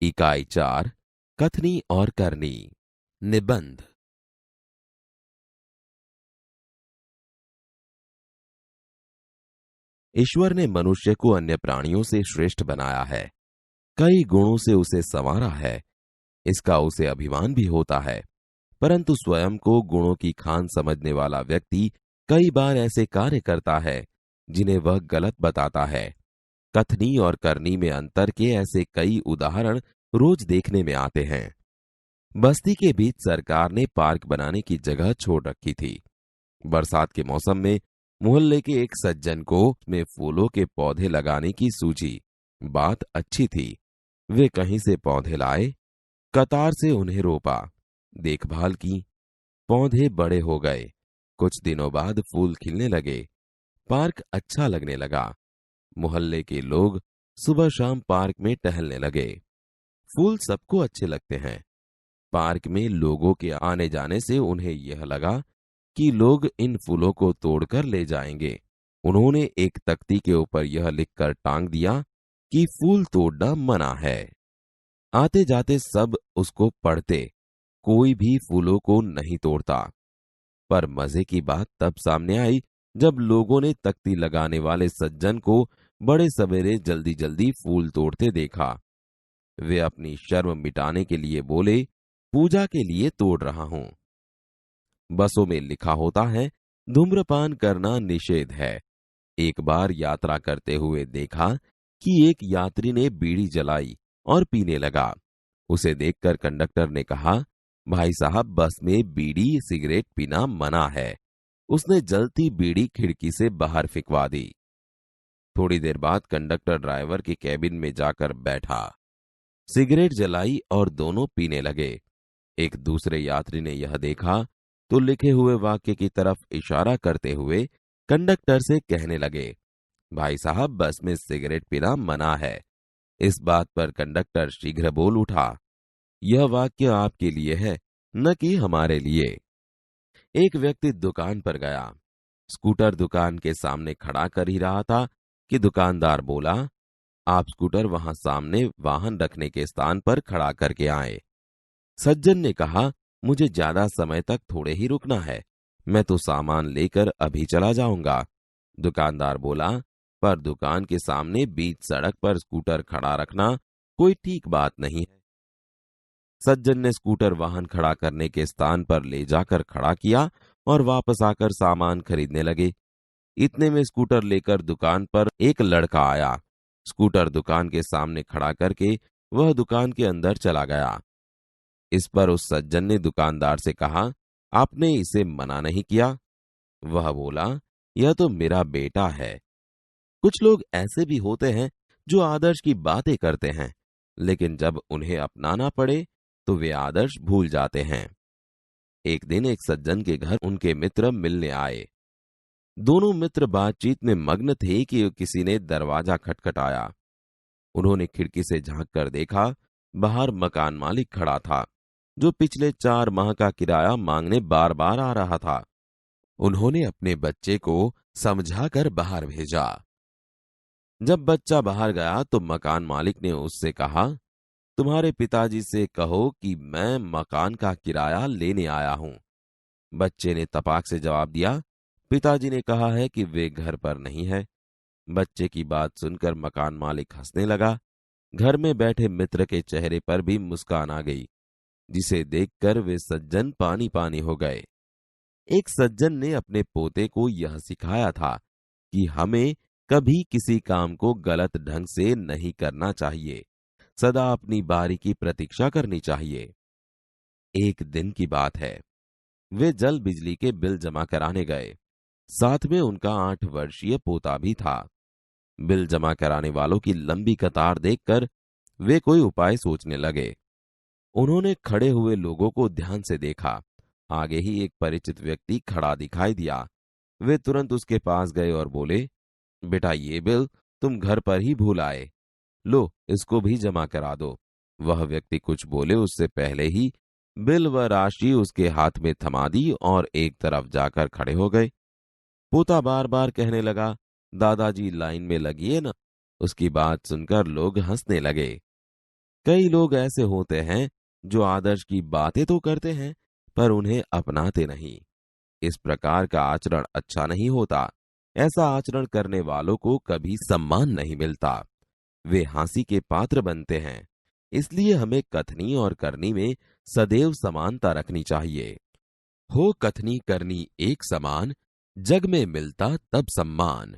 इकाई 4 कथनी और करनी। निबंध। ईश्वर ने मनुष्य को अन्य प्राणियों से श्रेष्ठ बनाया है। कई गुणों से उसे संवारा है। इसका उसे अभिमान भी होता है। परंतु स्वयं को गुणों की खान समझने वाला व्यक्ति कई बार ऐसे कार्य करता है जिन्हें वह गलत बताता है। कथनी और करनी में अंतर के ऐसे कई उदाहरण रोज देखने में आते हैं। बस्ती के बीच सरकार ने पार्क बनाने की जगह छोड़ रखी थी। बरसात के मौसम में मोहल्ले के एक सज्जन को में फूलों के पौधे लगाने की सूझी। बात अच्छी थी। वे कहीं से पौधे लाए, कतार से उन्हें रोपा, देखभाल की। पौधे बड़े हो गए। कुछ दिनों बाद फूल खिलने लगे। पार्क अच्छा लगने लगा। मोहल्ले के लोग सुबह शाम पार्क में टहलने लगे। फूल सबको अच्छे लगते हैं। पार्क में लोगों के आने जाने से उन्हें यह लगा कि लोग इन फूलों को तोड़कर ले जाएंगे। उन्होंने एक तख्ती के ऊपर यह लिखकर टांग दिया कि फूल तोड़ना मना है। आते जाते सब उसको पढ़ते। कोई भी फूलों को नहीं तोड़ता। पर मजे की बात तब सामने आई जब लोगों ने तख्ती लगाने वाले सज्जन को बड़े सवेरे जल्दी जल्दी फूल तोड़ते देखा। वे अपनी शर्म मिटाने के लिए बोले, पूजा के लिए तोड़ रहा हूं। बसों में लिखा होता है, धूम्रपान करना निषेध है। एक बार यात्रा करते हुए देखा कि एक यात्री ने बीड़ी जलाई और पीने लगा। उसे देखकर कंडक्टर ने कहा, भाई साहब, बस में बीड़ी सिगरेट पीना मना है। उसने जलती बीड़ी खिड़की से बाहर फिकवा दी। थोड़ी देर बाद कंडक्टर ड्राइवर के कैबिन में जाकर बैठा, सिगरेट जलाई और दोनों पीने लगे। एक दूसरे यात्री ने यह देखा तो लिखे हुए वाक्य की तरफ इशारा करते हुए कंडक्टर से कहने लगे, भाई साहब, बस में सिगरेट पीना मना है। इस बात पर कंडक्टर शीघ्र बोल उठा, यह वाक्य आपके लिए है, न कि हमारे लिए। एक व्यक्ति दुकान पर गया। स्कूटर दुकान के सामने खड़ा कर ही रहा था कि दुकानदार बोला, आप स्कूटर वहां सामने वाहन रखने के स्थान पर खड़ा करके आए। सज्जन ने कहा, मुझे ज्यादा समय तक थोड़े ही रुकना है, मैं तो सामान लेकर अभी चला जाऊंगा। दुकानदार बोला, पर दुकान के सामने बीच सड़क पर स्कूटर खड़ा रखना कोई ठीक बात नहीं है। सज्जन ने स्कूटर वाहन खड़ा करने के स्थान पर ले जाकर खड़ा किया और वापस आकर सामान खरीदने लगे। इतने में स्कूटर लेकर दुकान पर एक लड़का आया। स्कूटर दुकान के सामने खड़ा करके वह दुकान के अंदर चला गया। इस पर उस सज्जन ने दुकानदार से कहा, आपने इसे मना नहीं किया? वह बोला, यह तो मेरा बेटा है। कुछ लोग ऐसे भी होते हैं जो आदर्श की बातें करते हैं, लेकिन जब उन्हें अपनाना पड़े तो वे आदर्श भूल जाते हैं। एक दिन एक सज्जन के घर उनके मित्र मिलने आए। दोनों मित्र बातचीत में मग्न थे कि किसी ने दरवाजा खटखटाया। उन्होंने खिड़की से झांक कर देखा, बाहर मकान मालिक खड़ा था, जो पिछले 4 माह का किराया मांगने बार बार आ रहा था। उन्होंने अपने बच्चे को समझाकर बाहर भेजा। जब बच्चा बाहर गया तो मकान मालिक ने उससे कहा, तुम्हारे पिताजी से कहो कि मैं मकान का किराया लेने आया हूं। बच्चे ने तपाक से जवाब दिया, पिताजी ने कहा है कि वे घर पर नहीं है। बच्चे की बात सुनकर मकान मालिक हंसने लगा। घर में बैठे मित्र के चेहरे पर भी मुस्कान आ गई, जिसे देखकर वे सज्जन पानी पानी हो गए। एक सज्जन ने अपने पोते को यह सिखाया था कि हमें कभी किसी काम को गलत ढंग से नहीं करना चाहिए, सदा अपनी बारी की प्रतीक्षा करनी चाहिए। एक दिन की बात है, वे जल बिजली के बिल जमा कराने गए। साथ में उनका 8 वर्षीय पोता भी था। बिल जमा कराने वालों की लंबी कतार देखकर वे कोई उपाय सोचने लगे। उन्होंने खड़े हुए लोगों को ध्यान से देखा। आगे ही एक परिचित व्यक्ति खड़ा दिखाई दिया। वे तुरंत उसके पास गए और बोले, बेटा, ये बिल तुम घर पर ही भूल आए, लो इसको भी जमा करा दो। वह व्यक्ति कुछ बोले उससे पहले ही बिल व राशि उसके हाथ में थमा दी और एक तरफ जाकर खड़े हो गए। पोता बार बार कहने लगा, दादाजी लाइन में लगिए ना। उसकी बात सुनकर लोग हंसने लगे। कई लोग ऐसे होते हैं जो आदर्श की बातें तो करते हैं पर उन्हें अपनाते नहीं। इस प्रकार का आचरण अच्छा नहीं होता। ऐसा आचरण करने वालों को कभी सम्मान नहीं मिलता। वे हंसी के पात्र बनते हैं। इसलिए हमें कथनी और करनी में सदैव समानता रखनी चाहिए। हो कथनी करनी एक समान, जग में मिलता तब सम्मान।